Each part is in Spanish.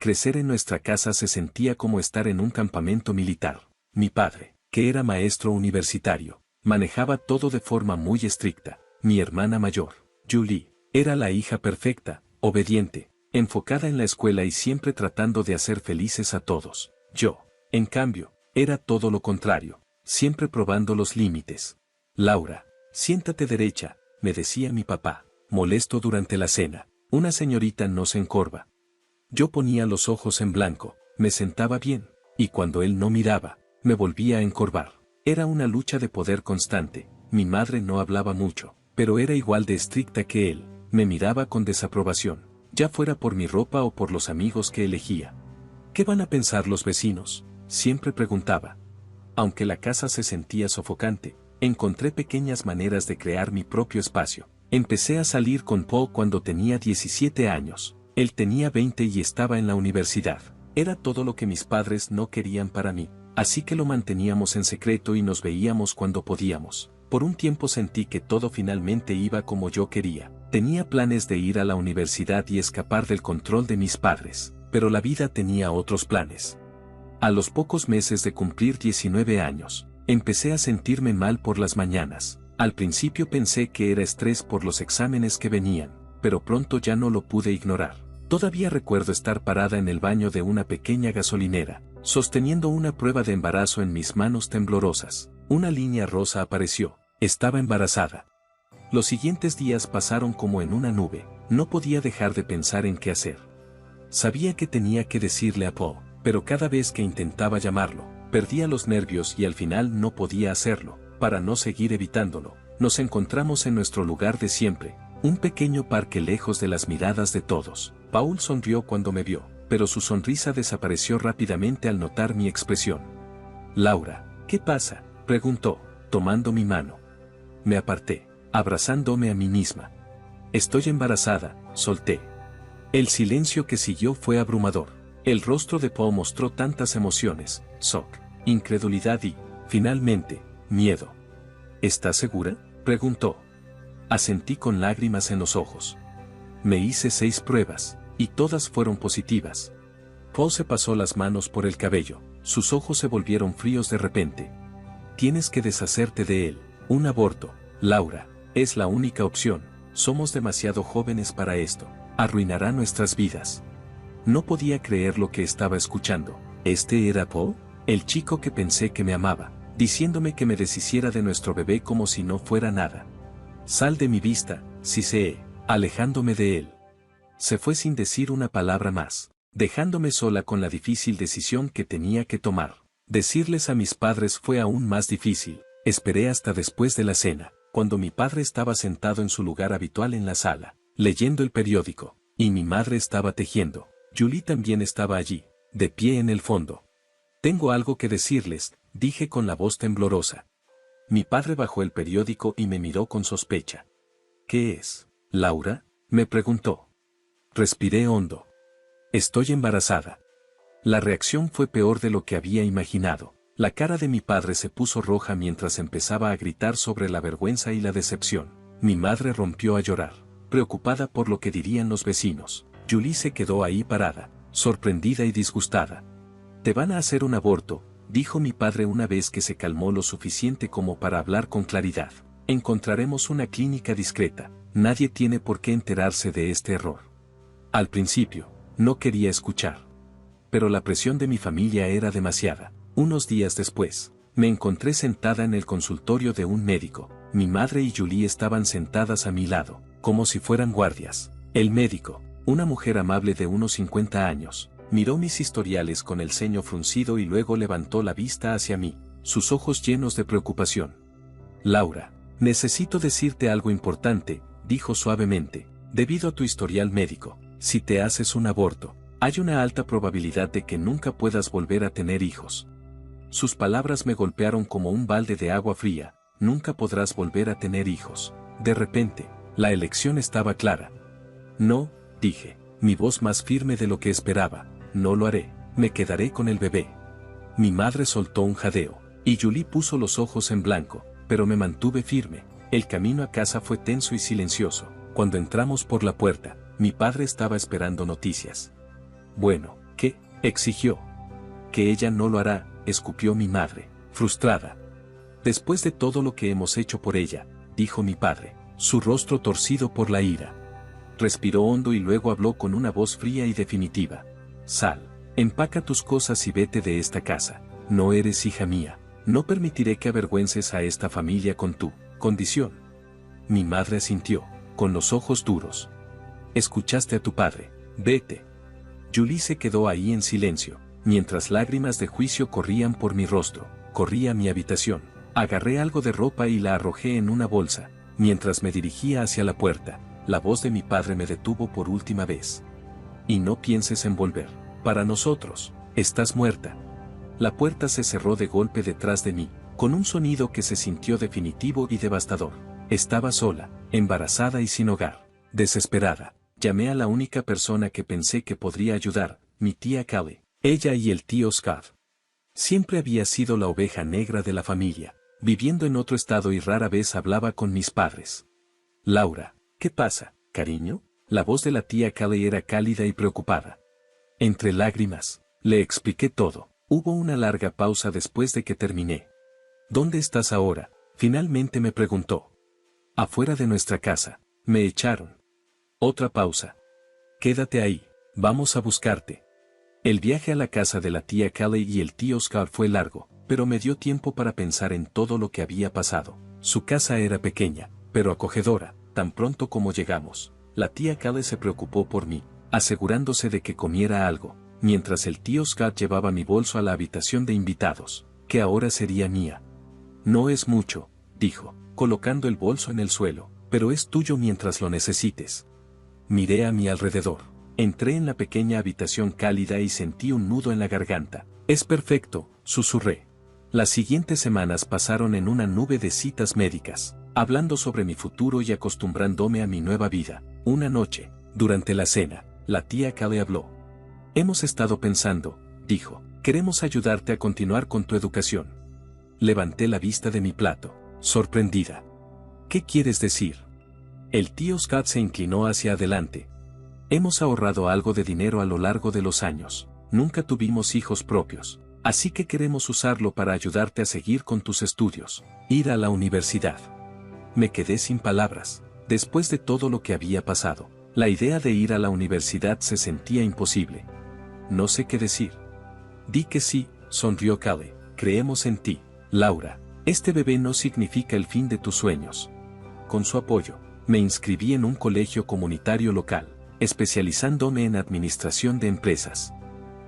Crecer en nuestra casa se sentía como estar en un campamento militar. Mi padre, que era maestro universitario, manejaba todo de forma muy estricta. Mi hermana mayor, Julie, era la hija perfecta, obediente, enfocada en la escuela y siempre tratando de hacer felices a todos. Yo, en cambio, era todo lo contrario, siempre probando los límites. Laura, siéntate derecha, me decía mi papá, molesto durante la cena. Una señorita no se encorva. Yo ponía los ojos en blanco, me sentaba bien, y cuando él no miraba, me volvía a encorvar. Era una lucha de poder constante. Mi madre no hablaba mucho, pero era igual de estricta que él. Me miraba con desaprobación, ya fuera por mi ropa o por los amigos que elegía. ¿Qué van a pensar los vecinos?, siempre preguntaba. Aunque la casa se sentía sofocante, encontré pequeñas maneras de crear mi propio espacio. Empecé a salir con Paul cuando tenía 17 años. Él tenía 20 y estaba en la universidad. Era todo lo que mis padres no querían para mí, así que lo manteníamos en secreto y nos veíamos cuando podíamos. Por un tiempo sentí que todo finalmente iba como yo quería. Tenía planes de ir a la universidad y escapar del control de mis padres, pero la vida tenía otros planes. A los pocos meses de cumplir 19 años, empecé a sentirme mal por las mañanas. Al principio pensé que era estrés por los exámenes que venían, pero pronto ya no lo pude ignorar. Todavía recuerdo estar parada en el baño de una pequeña gasolinera, sosteniendo una prueba de embarazo en mis manos temblorosas. Una línea rosa apareció. Estaba embarazada. Los siguientes días pasaron como en una nube. No podía dejar de pensar en qué hacer. Sabía que tenía que decirle a Paul, pero cada vez que intentaba llamarlo, perdía los nervios y al final no podía hacerlo. Para no seguir evitándolo, nos encontramos en nuestro lugar de siempre, un pequeño parque lejos de las miradas de todos. Paul sonrió cuando me vio, pero su sonrisa desapareció rápidamente al notar mi expresión. Laura, ¿qué pasa?, preguntó, tomando mi mano. Me aparté, abrazándome a mí misma. Estoy embarazada, solté. El silencio que siguió fue abrumador. El rostro de Paul mostró tantas emociones: shock, incredulidad y, finalmente, miedo. ¿Estás segura?, preguntó. Asentí con lágrimas en los ojos. Me hice 6 pruebas, y todas fueron positivas. Paul se pasó las manos por el cabello, sus ojos se volvieron fríos de repente. Tienes que deshacerte de él. Un aborto, Laura, es la única opción. Somos demasiado jóvenes para esto. Arruinará nuestras vidas. No podía creer lo que estaba escuchando. ¿Este era Paul? El chico que pensé que me amaba, diciéndome que me deshiciera de nuestro bebé como si no fuera nada. Sal de mi vista, siseé, alejándome de él. Se fue sin decir una palabra más, dejándome sola con la difícil decisión que tenía que tomar. Decirles a mis padres fue aún más difícil. Esperé hasta después de la cena, cuando mi padre estaba sentado en su lugar habitual en la sala, leyendo el periódico, y mi madre estaba tejiendo. Julie también estaba allí, de pie en el fondo. Tengo algo que decirles, dije con la voz temblorosa. Mi padre bajó el periódico y me miró con sospecha. ¿Qué es, Laura?, me preguntó. Respiré hondo. Estoy embarazada. La reacción fue peor de lo que había imaginado. La cara de mi padre se puso roja mientras empezaba a gritar sobre la vergüenza y la decepción. Mi madre rompió a llorar, preocupada por lo que dirían los vecinos. Julie se quedó ahí parada, sorprendida y disgustada. Te van a hacer un aborto, dijo mi padre una vez que se calmó lo suficiente como para hablar con claridad. Encontraremos una clínica discreta. Nadie tiene por qué enterarse de este error. Al principio, no quería escuchar. Pero la presión de mi familia era demasiada. Unos días después, me encontré sentada en el consultorio de un médico. Mi madre y Julie estaban sentadas a mi lado, como si fueran guardias. El médico, una mujer amable de unos 50 años, miró mis historiales con el ceño fruncido y luego levantó la vista hacia mí, sus ojos llenos de preocupación. Laura, necesito decirte algo importante, dijo suavemente. Debido a tu historial médico, si te haces un aborto, hay una alta probabilidad de que nunca puedas volver a tener hijos. Sus palabras me golpearon como un balde de agua fría. Nunca podrás volver a tener hijos. De repente, la elección estaba clara. No, dije, mi voz más firme de lo que esperaba. No lo haré, me quedaré con el bebé. Mi madre soltó un jadeo, y Julie puso los ojos en blanco, pero me mantuve firme. El camino a casa fue tenso y silencioso. Cuando entramos por la puerta, mi padre estaba esperando noticias. Bueno, exigió. Que ella no lo hará, escupió mi madre, frustrada. Después de todo lo que hemos hecho por ella, dijo mi padre, su rostro torcido por la ira. Respiró hondo y luego habló con una voz fría y definitiva. Sal, empaca tus cosas y vete de esta casa. No eres hija mía. No permitiré que avergüences a esta familia con tu condición. Mi madre asintió, con los ojos duros. Escuchaste a tu padre, vete. Julie se quedó ahí en silencio, mientras lágrimas de juicio corrían por mi rostro. Corrí a mi habitación, agarré algo de ropa y la arrojé en una bolsa. Mientras me dirigía hacia la puerta, la voz de mi padre me detuvo por última vez. Y no pienses en volver. Para nosotros, estás muerta. La puerta se cerró de golpe detrás de mí, con un sonido que se sintió definitivo y devastador. Estaba sola, embarazada y sin hogar. Desesperada, llamé a la única persona que pensé que podría ayudar, mi tía Callie. Ella y el tío Scott. Siempre había sido la oveja negra de la familia, viviendo en otro estado y rara vez hablaba con mis padres. Laura, ¿qué pasa, cariño? La voz de la tía Callie era cálida y preocupada. Entre lágrimas, le expliqué todo. Hubo una larga pausa después de que terminé. ¿Dónde estás ahora? Finalmente me preguntó. Afuera de nuestra casa. Me echaron. Otra pausa. Quédate ahí. Vamos a buscarte. El viaje a la casa de la tía Callie y el tío Oscar fue largo, pero me dio tiempo para pensar en todo lo que había pasado. Su casa era pequeña, pero acogedora. Tan pronto como llegamos, la tía Callie se preocupó por mí, asegurándose de que comiera algo, mientras el tío Scott llevaba mi bolso a la habitación de invitados, que ahora sería mía. No es mucho, dijo, colocando el bolso en el suelo, pero es tuyo mientras lo necesites. Miré a mi alrededor. Entré en la pequeña habitación cálida y sentí un nudo en la garganta. Es perfecto, susurré. Las siguientes semanas pasaron en una nube de citas médicas, hablando sobre mi futuro y acostumbrándome a mi nueva vida. Una noche, durante la cena, la tía Callie habló. Hemos estado pensando, dijo, queremos ayudarte a continuar con tu educación. Levanté la vista de mi plato, sorprendida. ¿Qué quieres decir? El tío Scott se inclinó hacia adelante. Hemos ahorrado algo de dinero a lo largo de los años. Nunca tuvimos hijos propios, así que queremos usarlo para ayudarte a seguir con tus estudios, ir a la universidad. Me quedé sin palabras. Después de todo lo que había pasado, la idea de ir a la universidad se sentía imposible. No sé qué decir. Di que sí, sonrió Callie. Creemos en ti, Laura. Este bebé no significa el fin de tus sueños. Con su apoyo, me inscribí en un colegio comunitario local, especializándome en administración de empresas.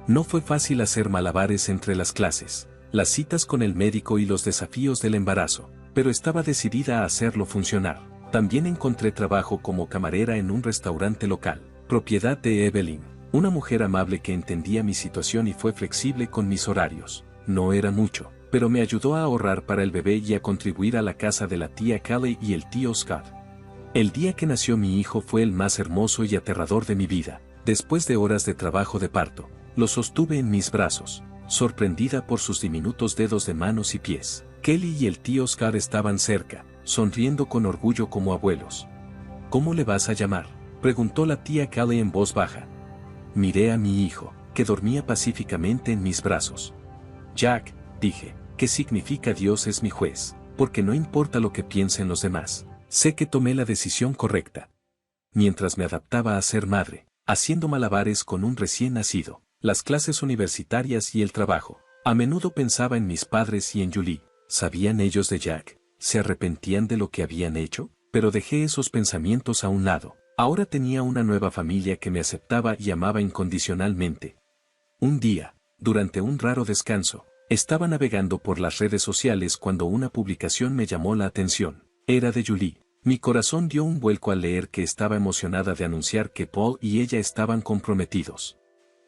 No fue fácil hacer malabares entre las clases, las citas con el médico y los desafíos del embarazo, pero estaba decidida a hacerlo funcionar. También encontré trabajo como camarera en un restaurante local, propiedad de Evelyn, una mujer amable que entendía mi situación y fue flexible con mis horarios. No era mucho, pero me ayudó a ahorrar para el bebé y a contribuir a la casa de la tía Callie y el tío Scott. El día que nació mi hijo fue el más hermoso y aterrador de mi vida. Después de horas de trabajo de parto, lo sostuve en mis brazos, sorprendida por sus diminutos dedos de manos y pies. Kelly y el tío Scott estaban cerca, sonriendo con orgullo como abuelos. ¿Cómo le vas a llamar?, preguntó la tía Callie en voz baja. Miré a mi hijo, que dormía pacíficamente en mis brazos. Jack, dije, ¿qué significa Dios es mi juez? Porque no importa lo que piensen los demás. Sé que tomé la decisión correcta. Mientras me adaptaba a ser madre, haciendo malabares con un recién nacido, las clases universitarias y el trabajo, a menudo pensaba en mis padres y en Julie. ¿Sabían ellos de Jack? ¿Se arrepentían de lo que habían hecho? Pero dejé esos pensamientos a un lado. Ahora tenía una nueva familia que me aceptaba y amaba incondicionalmente. Un día, durante un raro descanso, estaba navegando por las redes sociales cuando una publicación me llamó la atención. Era de Julie. Mi corazón dio un vuelco al leer que estaba emocionada de anunciar que Paul y ella estaban comprometidos.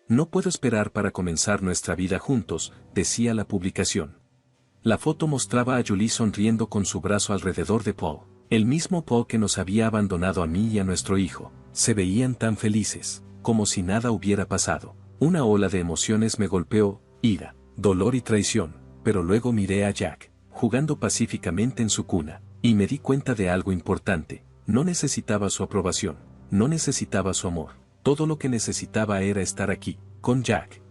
No puedo esperar para comenzar nuestra vida juntos, decía la publicación. La foto mostraba a Julie sonriendo con su brazo alrededor de Paul, el mismo Paul que nos había abandonado a mí y a nuestro hijo. Se veían tan felices, como si nada hubiera pasado. Una ola de emociones me golpeó, ira, dolor y traición, pero luego miré a Jack, jugando pacíficamente en su cuna, y me di cuenta de algo importante. No necesitaba su aprobación, no necesitaba su amor, todo lo que necesitaba era estar aquí, con Jack.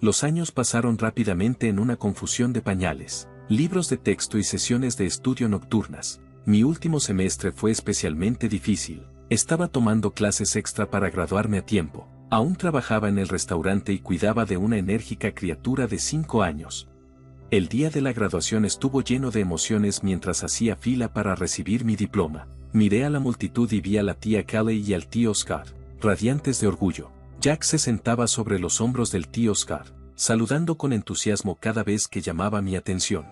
Los años pasaron rápidamente en una confusión de pañales, libros de texto y sesiones de estudio nocturnas. Mi último semestre fue especialmente difícil. Estaba tomando clases extra para graduarme a tiempo. Aún trabajaba en el restaurante y cuidaba de una enérgica criatura de 5 años. El día de la graduación estuvo lleno de emociones mientras hacía fila para recibir mi diploma. Miré a la multitud y vi a la tía Callie y al tío Scott, radiantes de orgullo. Jack se sentaba sobre los hombros del tío Scott, saludando con entusiasmo cada vez que llamaba mi atención.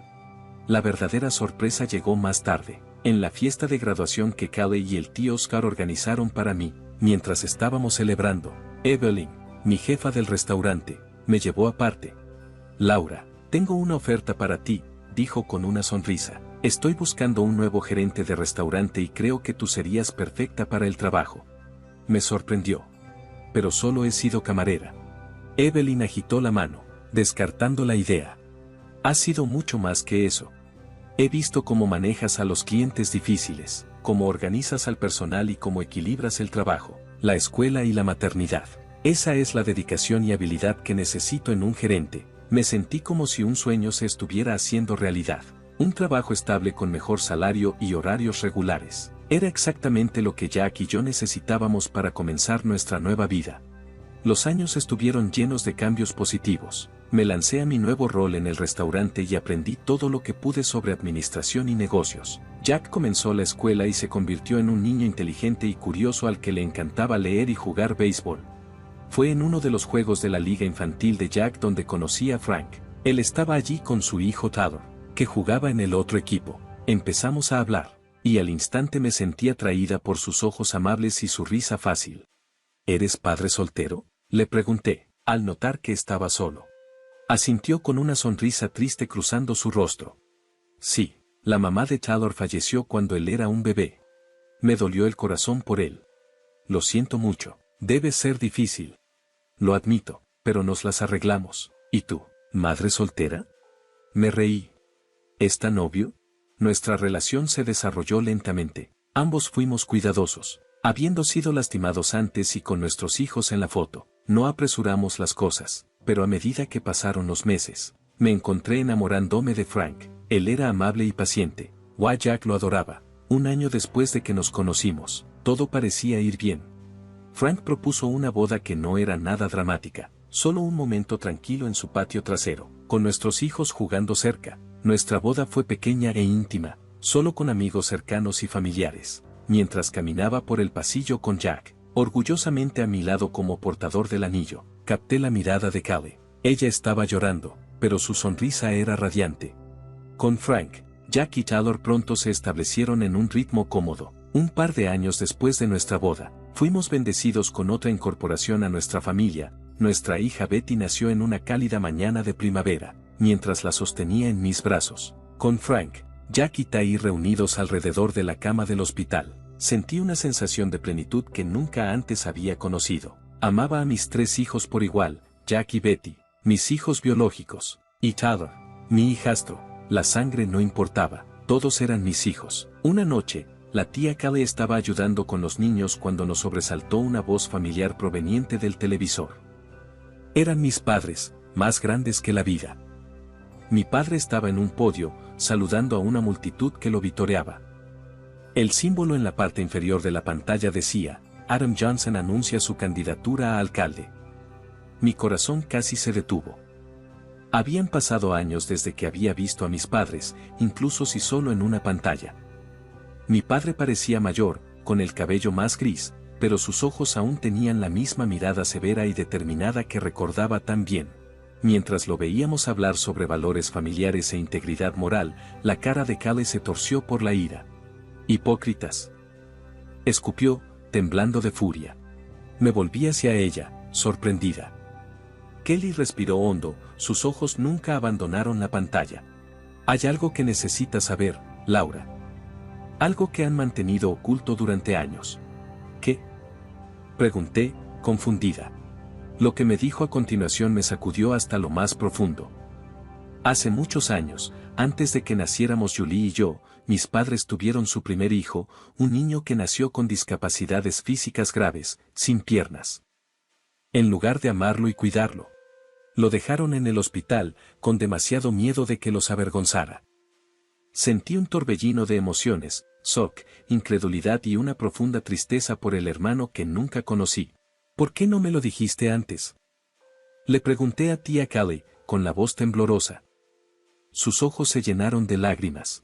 La verdadera sorpresa llegó más tarde, en la fiesta de graduación que Callie y el tío Scott organizaron para mí. Mientras estábamos celebrando, Evelyn, mi jefa del restaurante, me llevó aparte. Laura, tengo una oferta para ti, dijo con una sonrisa. Estoy buscando un nuevo gerente de restaurante y creo que tú serías perfecta para el trabajo. Me sorprendió. Pero solo he sido camarera. Evelyn agitó la mano, descartando la idea. Has sido mucho más que eso. He visto cómo manejas a los clientes difíciles, cómo organizas al personal y cómo equilibras el trabajo, la escuela y la maternidad. Esa es la dedicación y habilidad que necesito en un gerente. Me sentí como si un sueño se estuviera haciendo realidad. Un trabajo estable con mejor salario y horarios regulares. Era exactamente lo que Jack y yo necesitábamos para comenzar nuestra nueva vida. Los años estuvieron llenos de cambios positivos. Me lancé a mi nuevo rol en el restaurante y aprendí todo lo que pude sobre administración y negocios. Jack comenzó la escuela y se convirtió en un niño inteligente y curioso al que le encantaba leer y jugar béisbol. Fue en uno de los juegos de la liga infantil de Jack donde conocí a Frank. Él estaba allí con su hijo Tyler, que jugaba en el otro equipo. Empezamos a hablar, y al instante me sentí atraída por sus ojos amables y su risa fácil. ¿Eres padre soltero?, le pregunté, al notar que estaba solo. Asintió con una sonrisa triste cruzando su rostro. Sí, la mamá de Tyler falleció cuando él era un bebé. Me dolió el corazón por él. Lo siento mucho, debe ser difícil. Lo admito, pero nos las arreglamos. ¿Y tú, madre soltera? Me reí. ¿Está novio? Nuestra relación se desarrolló lentamente. Ambos fuimos cuidadosos, habiendo sido lastimados antes y con nuestros hijos en la foto. No apresuramos las cosas, pero a medida que pasaron los meses, me encontré enamorándome de Frank. Él era amable y paciente. Jack lo adoraba. Un año después de que nos conocimos, todo parecía ir bien. Frank propuso una boda que no era nada dramática, solo un momento tranquilo en su patio trasero, con nuestros hijos jugando cerca. Nuestra boda fue pequeña e íntima, solo con amigos cercanos y familiares. Mientras caminaba por el pasillo con Jack, orgullosamente a mi lado como portador del anillo, capté la mirada de Callie. Ella estaba llorando, pero su sonrisa era radiante. Con Frank, Jack y Tyler pronto se establecieron en un ritmo cómodo. Un par de años después de nuestra boda, fuimos bendecidos con otra incorporación a nuestra familia. Nuestra hija Betty nació en una cálida mañana de primavera, mientras la sostenía en mis brazos. Con Frank, Jack y Ty reunidos alrededor de la cama del hospital, sentí una sensación de plenitud que nunca antes había conocido. Amaba a mis 3 hijos por igual, Jack y Betty, mis hijos biológicos, y Tyler, mi hijastro. La sangre no importaba, todos eran mis hijos. Una noche, la tía Callie estaba ayudando con los niños cuando nos sobresaltó una voz familiar proveniente del televisor. Eran mis padres, más grandes que la vida. Mi padre estaba en un podio, saludando a una multitud que lo vitoreaba. El símbolo en la parte inferior de la pantalla decía, Adam Johnson anuncia su candidatura a alcalde. Mi corazón casi se detuvo. Habían pasado años desde que había visto a mis padres, incluso si solo en una pantalla. Mi padre parecía mayor, con el cabello más gris, pero sus ojos aún tenían la misma mirada severa y determinada que recordaba tan bien. Mientras lo veíamos hablar sobre valores familiares e integridad moral, la cara de Callie se torció por la ira. «Hipócritas», escupió, temblando de furia. Me volví hacia ella, sorprendida. Kelly respiró hondo, sus ojos nunca abandonaron la pantalla. «Hay algo que necesitas saber, Laura. Algo que han mantenido oculto durante años». «¿Qué?», pregunté, confundida. Lo que me dijo a continuación me sacudió hasta lo más profundo. Hace muchos años, antes de que naciéramos Julie y yo, mis padres tuvieron su primer hijo, un niño que nació con discapacidades físicas graves, sin piernas. En lugar de amarlo y cuidarlo, Lo dejaron en el hospital, con demasiado miedo de que los avergonzara. Sentí un torbellino de emociones, shock, incredulidad y una profunda tristeza por el hermano que nunca conocí. ¿Por qué no me lo dijiste antes? Le pregunté a tía Callie, con la voz temblorosa. Sus ojos se llenaron de lágrimas.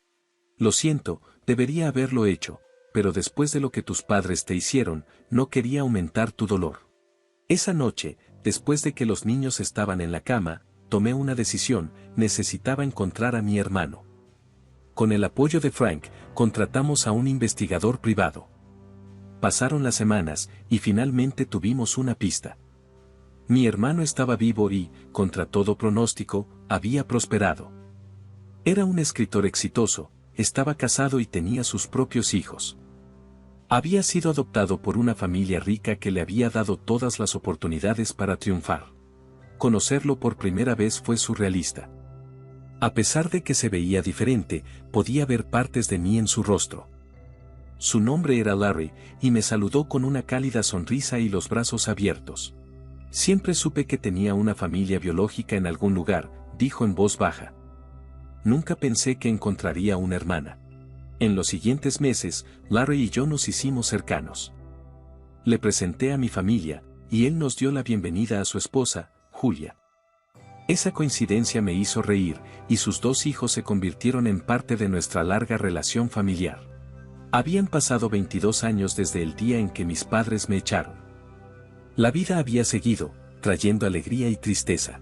Lo siento, debería haberlo hecho, pero después de lo que tus padres te hicieron, no quería aumentar tu dolor. Esa noche, después de que los niños estaban en la cama, tomé una decisión: necesitaba encontrar a mi hermano. Con el apoyo de Frank, contratamos a un investigador privado. Pasaron las semanas, y finalmente tuvimos una pista. Mi hermano estaba vivo y, contra todo pronóstico, había prosperado. Era un escritor exitoso, estaba casado y tenía sus propios hijos. Había sido adoptado por una familia rica que le había dado todas las oportunidades para triunfar. Conocerlo por primera vez fue surrealista. A pesar de que se veía diferente, podía ver partes de mí en su rostro. Su nombre era Larry, y me saludó con una cálida sonrisa y los brazos abiertos. Siempre supe que tenía una familia biológica en algún lugar, dijo en voz baja. Nunca pensé que encontraría una hermana. En los siguientes meses, Larry y yo nos hicimos cercanos. Le presenté a mi familia, y él nos dio la bienvenida a su esposa, Julia. Esa coincidencia me hizo reír, y sus 2 hijos se convirtieron en parte de nuestra larga relación familiar. Habían pasado 22 años desde el día en que mis padres me echaron. La vida había seguido, trayendo alegría y tristeza.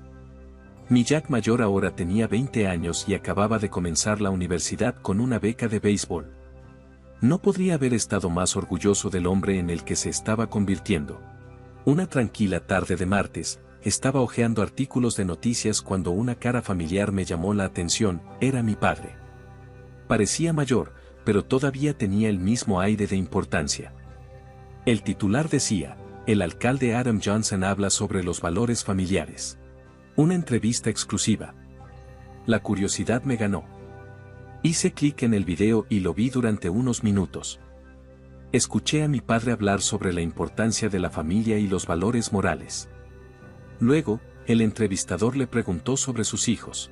Mi Jack mayor ahora tenía 20 años y acababa de comenzar la universidad con una beca de béisbol. No podría haber estado más orgulloso del hombre en el que se estaba convirtiendo. Una tranquila tarde de martes, estaba hojeando artículos de noticias cuando una cara familiar me llamó la atención: era mi padre. Parecía mayor, pero todavía tenía el mismo aire de importancia. El titular decía: el alcalde Adam Johnson habla sobre los valores familiares. Una entrevista exclusiva. La curiosidad me ganó. Hice clic en el video y lo vi durante unos minutos. Escuché a mi padre hablar sobre la importancia de la familia y los valores morales. Luego, el entrevistador le preguntó sobre sus hijos.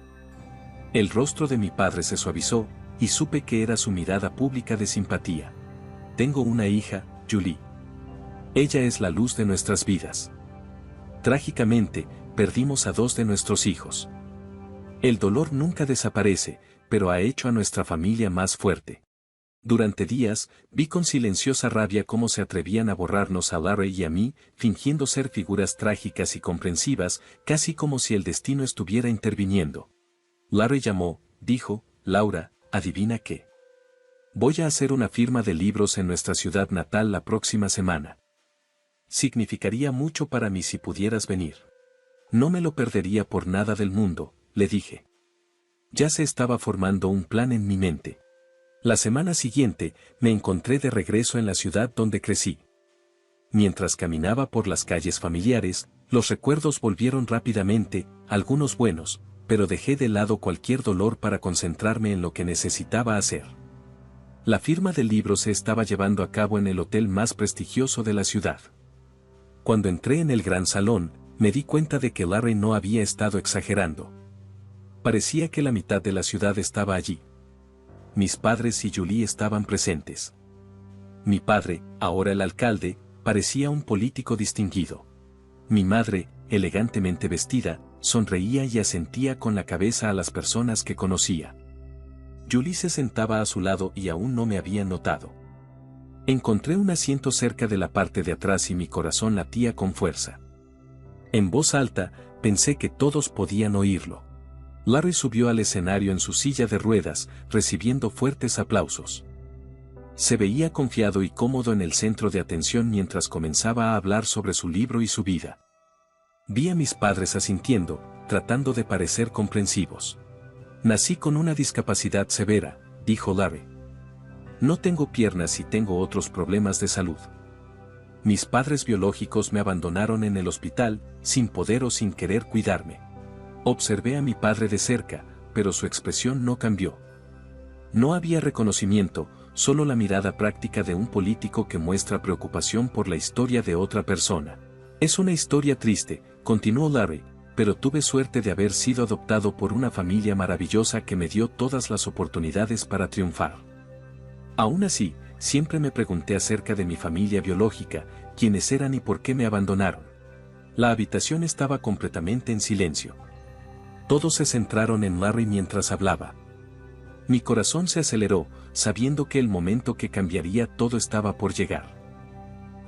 El rostro de mi padre se suavizó, y supe que era su mirada pública de simpatía. Tengo una hija, Julie. Ella es la luz de nuestras vidas. Trágicamente, perdimos a 2 de nuestros hijos. El dolor nunca desaparece, pero ha hecho a nuestra familia más fuerte. Durante días, vi con silenciosa rabia cómo se atrevían a borrarnos a Larry y a mí, fingiendo ser figuras trágicas y comprensivas, casi como si el destino estuviera interviniendo. Larry llamó, dijo: Laura, ¿adivina qué? Voy a hacer una firma de libros en nuestra ciudad natal la próxima semana. Significaría mucho para mí si pudieras venir. No me lo perdería por nada del mundo, le dije. Ya se estaba formando un plan en mi mente. La semana siguiente, me encontré de regreso en la ciudad donde crecí. Mientras caminaba por las calles familiares, los recuerdos volvieron rápidamente, algunos buenos, pero dejé de lado cualquier dolor para concentrarme en lo que necesitaba hacer. La firma del libro se estaba llevando a cabo en el hotel más prestigioso de la ciudad. Cuando entré en el gran salón, me di cuenta de que Larry no había estado exagerando. Parecía que la mitad de la ciudad estaba allí. Mis padres y Julie estaban presentes. Mi padre, ahora el alcalde, parecía un político distinguido. Mi madre, elegantemente vestida, sonreía y asentía con la cabeza a las personas que conocía. Julie se sentaba a su lado y aún no me había notado. Encontré un asiento cerca de la parte de atrás y mi corazón latía con fuerza. En voz alta, pensé que todos podían oírlo. Larry subió al escenario en su silla de ruedas, recibiendo fuertes aplausos. Se veía confiado y cómodo en el centro de atención mientras comenzaba a hablar sobre su libro y su vida. Vi a mis padres asintiendo, tratando de parecer comprensivos. Nací con una discapacidad severa, dijo Larry. No tengo piernas y tengo otros problemas de salud. Mis padres biológicos me abandonaron en el hospital, sin poder o sin querer cuidarme. Observé a mi padre de cerca, pero su expresión no cambió. No había reconocimiento, solo la mirada práctica de un político que muestra preocupación por la historia de otra persona. Es una historia triste, continuó Larry, pero tuve suerte de haber sido adoptado por una familia maravillosa que me dio todas las oportunidades para triunfar. Aún así, siempre me pregunté acerca de mi familia biológica, quiénes eran y por qué me abandonaron. La habitación estaba completamente en silencio. Todos se centraron en Larry mientras hablaba. Mi corazón se aceleró, sabiendo que el momento que cambiaría todo estaba por llegar.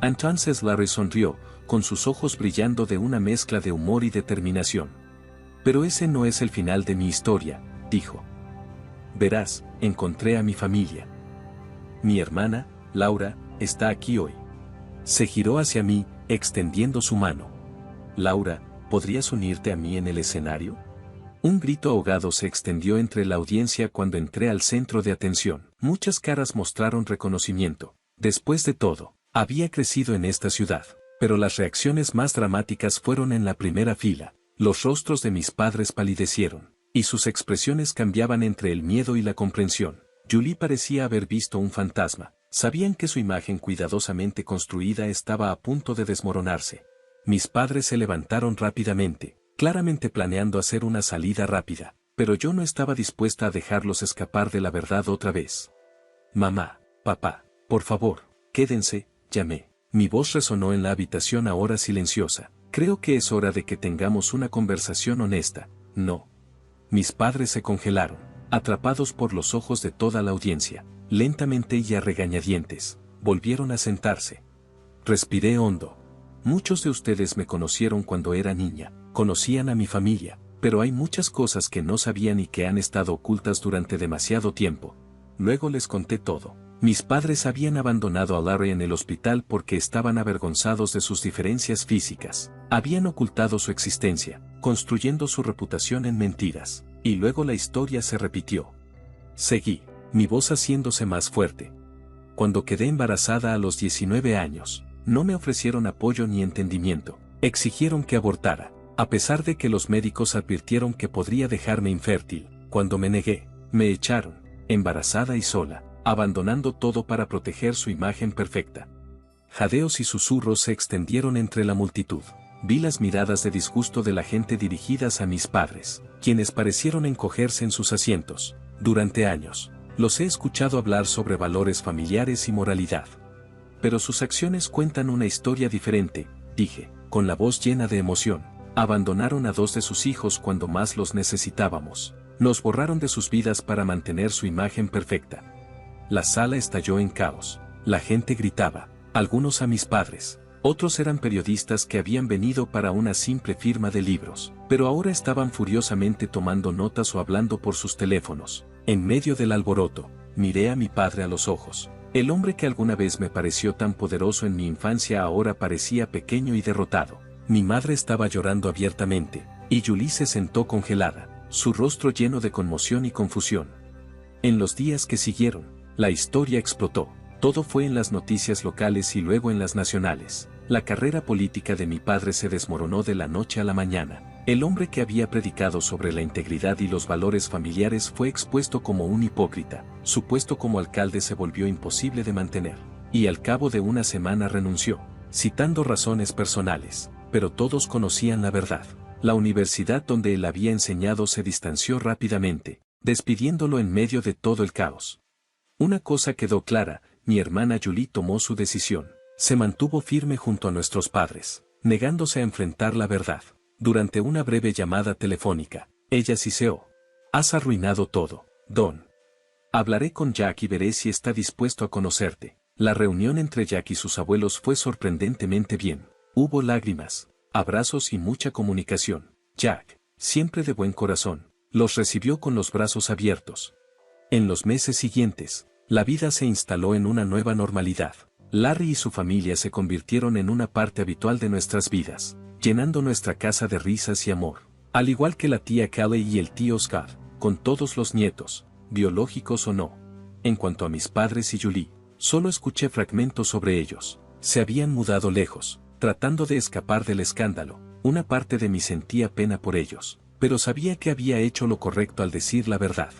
Entonces Larry sonrió, con sus ojos brillando de una mezcla de humor y determinación. Pero ese no es el final de mi historia, dijo. Verás, encontré a mi familia. Mi hermana, Laura, está aquí hoy. Se giró hacia mí, extendiendo su mano. Laura, ¿podrías unirte a mí en el escenario? Un grito ahogado se extendió entre la audiencia cuando entré al centro de atención. Muchas caras mostraron reconocimiento. Después de todo, había crecido en esta ciudad. Pero las reacciones más dramáticas fueron en la primera fila. Los rostros de mis padres palidecieron, y sus expresiones cambiaban entre el miedo y la comprensión. Julie parecía haber visto un fantasma. Sabían que su imagen cuidadosamente construida estaba a punto de desmoronarse. Mis padres se levantaron rápidamente, claramente planeando hacer una salida rápida, pero yo no estaba dispuesta a dejarlos escapar de la verdad otra vez. Mamá, papá, por favor, quédense, llamé. Mi voz resonó en la habitación ahora silenciosa. Creo que es hora de que tengamos una conversación honesta. No. Mis padres se congelaron, atrapados por los ojos de toda la audiencia. Lentamente y a regañadientes, volvieron a sentarse. Respiré hondo. Muchos de ustedes me conocieron cuando era niña, conocían a mi familia, pero hay muchas cosas que no sabían y que han estado ocultas durante demasiado tiempo. Luego les conté todo. Mis padres habían abandonado a Larry en el hospital porque estaban avergonzados de sus diferencias físicas. Habían ocultado su existencia, construyendo su reputación en mentiras. Y luego la historia se repitió. Seguí, mi voz haciéndose más fuerte. Cuando quedé embarazada a los 19 años, no me ofrecieron apoyo ni entendimiento. Exigieron que abortara, a pesar de que los médicos advirtieron que podría dejarme infértil. Cuando me negué, me echaron, embarazada y sola, abandonando todo para proteger su imagen perfecta. Jadeos y susurros se extendieron entre la multitud. Vi las miradas de disgusto de la gente dirigidas a mis padres, quienes parecieron encogerse en sus asientos. Durante años, los he escuchado hablar sobre valores familiares y moralidad. Pero sus acciones cuentan una historia diferente, dije, con la voz llena de emoción. Abandonaron a 2 de sus hijos cuando más los necesitábamos. Nos borraron de sus vidas para mantener su imagen perfecta. La sala estalló en caos. La gente gritaba, algunos a mis padres, otros eran periodistas que habían venido para una simple firma de libros, pero ahora estaban furiosamente tomando notas o hablando por sus teléfonos. En medio del alboroto, miré a mi padre a los ojos. El hombre que alguna vez me pareció tan poderoso en mi infancia ahora parecía pequeño y derrotado. Mi madre estaba llorando abiertamente, y Julie se sentó congelada, su rostro lleno de conmoción y confusión. En los días que siguieron, la historia explotó. Todo fue en las noticias locales y luego en las nacionales. La carrera política de mi padre se desmoronó de la noche a la mañana. El hombre que había predicado sobre la integridad y los valores familiares fue expuesto como un hipócrita. Su puesto como alcalde se volvió imposible de mantener. Y al cabo de una semana renunció, citando razones personales. Pero todos conocían la verdad. La universidad donde él había enseñado se distanció rápidamente, despidiéndolo en medio de todo el caos. Una cosa quedó clara, mi hermana Julie tomó su decisión. Se mantuvo firme junto a nuestros padres, negándose a enfrentar la verdad. Durante una breve llamada telefónica, ella siseó. Has arruinado todo, Don. Hablaré con Jack y veré si está dispuesto a conocerte. La reunión entre Jack y sus abuelos fue sorprendentemente bien. Hubo lágrimas, abrazos y mucha comunicación. Jack, siempre de buen corazón, los recibió con los brazos abiertos. En los meses siguientes, la vida se instaló en una nueva normalidad. Larry y su familia se convirtieron en una parte habitual de nuestras vidas, llenando nuestra casa de risas y amor. Al igual que la tía Kelly y el tío Scott, con todos los nietos, biológicos o no. En cuanto a mis padres y Julie, solo escuché fragmentos sobre ellos. Se habían mudado lejos, tratando de escapar del escándalo. Una parte de mí sentía pena por ellos, pero sabía que había hecho lo correcto al decir la verdad.